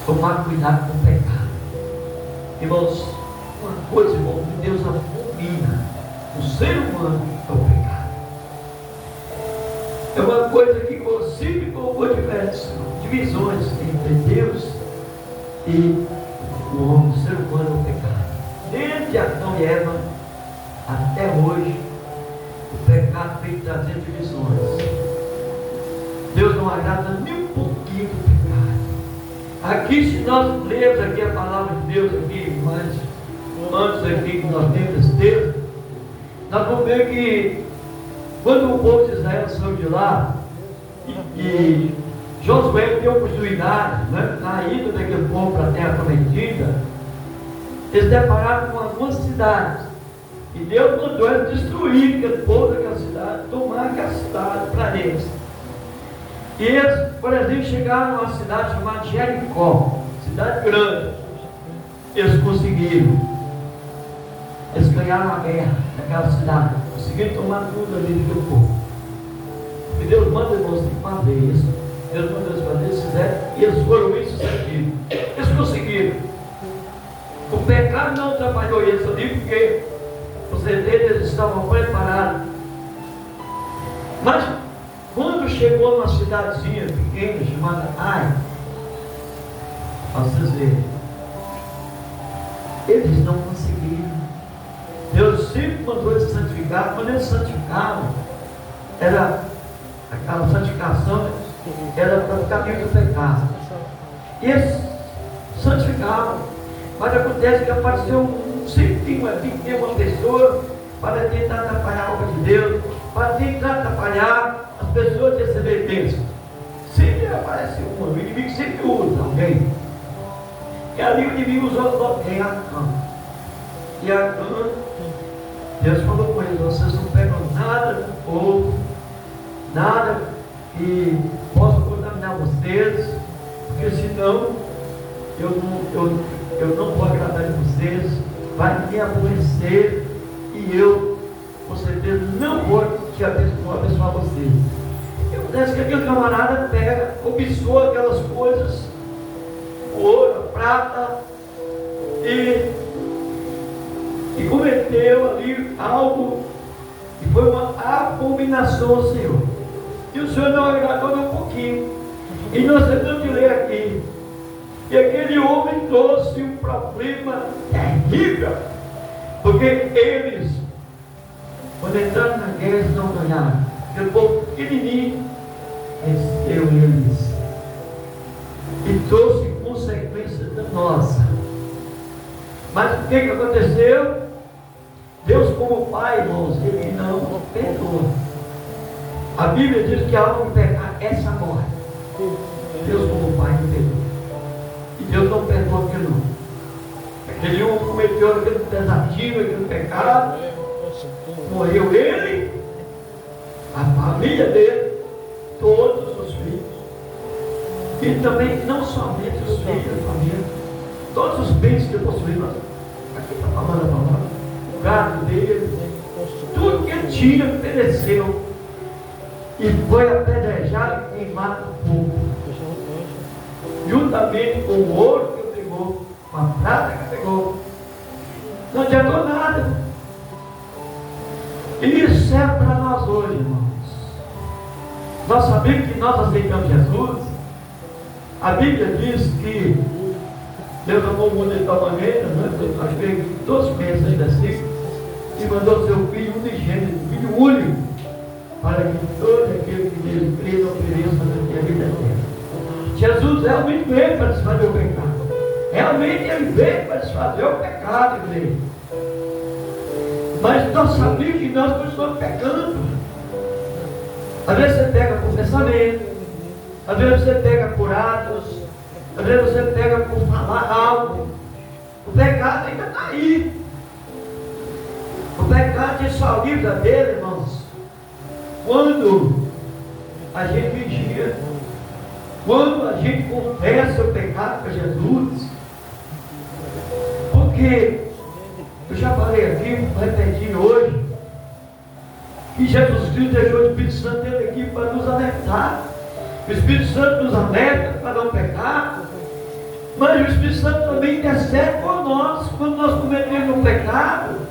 Tomar cuidado com o pecado. Irmãos, uma coisa, irmão, que Deus abomina o ser humano é o pecado. É uma coisa que sempre colocou diversas divisões entre Deus e o homem, o ser humano, é o pecado. Desde Adão e Eva até hoje, o pecado vem trazendo divisões. Deus não agrada nem um pouquinho do pecado. Aqui, se nós lermos aqui a palavra de Deus aqui, mas antes aqui que nós temos esse texto, nós vamos ver que quando o povo de Israel saiu de lá e Josué deu oportunidade, né, na ida daquele povo para a terra prometida, eles depararam com algumas cidades e Deus mandou eles destruir aquele povo daquela cidade, tomar aquela cidade para eles. E eles, por exemplo, chegaram a uma cidade chamada Jericó, cidade grande. Eles conseguiram. Eles ganharam a guerra naquela cidade. Conseguiram tomar tudo ali do povo. E Deus manda eles fazer isso. Deus manda eles fazer isso, e eles foram bem sucedidos. Eles conseguiram. O pecado não atrapalhou eles ali, porque os eles estavam preparados. Mas quando chegou numa cidadezinha pequena chamada Ai, para vocês verem, eles não conseguiram. Deus sempre mandou eles santificar. Quando eles santificavam, era aquela santificação, era para o caminho do pecado. E eles santificavam. Mas acontece que apareceu sempre tinha uma pessoa para tentar atrapalhar a obra de Deus, para tentar atrapalhar as pessoas de receber bênção. Sempre aparece o inimigo sempre usa alguém. E ali o inimigo usou alguém, Acã. E Acã, Deus falou com eles: vocês não pegam nada do povo, nada que possa contaminar vocês, porque senão eu não vou agradar de vocês, vai me aborrecer e eu, com certeza, não vou te abençoar vocês. E acontece que aquele camarada pega, cobiçou aquelas coisas, ouro, prata, e cometeu ali algo que foi uma abominação ao Senhor. E o Senhor não agradou nem um pouquinho. E nós tentamos de ler aqui. E aquele homem trouxe um problema terrível, porque eles, quando entraram na guerra, eles não ganharam. Aquele povo pequenininho venceu eles e trouxe consequências danosas. Mas o que aconteceu? Deus, como Pai, irmãos, Ele não perdoa. A Bíblia diz que a alma que pecar, essa morre. Deus, como Pai, não perdoa. E Deus não perdoa aquele não. Aquele um cometeu aquele pesadinho, aquele pecado, morreu ele, a família dele, todos os filhos. E também, não somente os filhos da família, todos os bens que possuíam. Aqui está falando a palavra. O gado dele, tudo que ele tinha, pereceu. E foi apedrejado e queimado no fogo. Juntamente com o ouro que ele pegou, com a prata que ele pegou, não adiantou nada. E isso serve para nós hoje, irmãos. Nós sabemos que nós aceitamos Jesus. A Bíblia diz que Deus amou o mundo de tal maneira, né? Acho que todos pensam ainda assim, e mandou seu Filho unigênito, Filho único, para que todo aquele que nele crê não pereça, mas tenha vida eterna. Jesus realmente veio para desfazer o pecado. Realmente Ele veio para desfazer o pecado, igreja. Mas nós sabemos que nós continuamos pecando. Às vezes você pega por pensamento, às vezes você pega por atos, às vezes você pega por falar algo. O pecado ainda está aí. O pecado só livra dele, irmãos, quando a gente vigia, quando a gente confessa o pecado para Jesus. Porque eu já falei aqui, vou repetir hoje, que Jesus Cristo deixou o Espírito Santo dele aqui para nos alertar. O Espírito Santo nos alerta para não pecar. Mas o Espírito Santo também intercede por nós. Quando nós cometemos um pecado,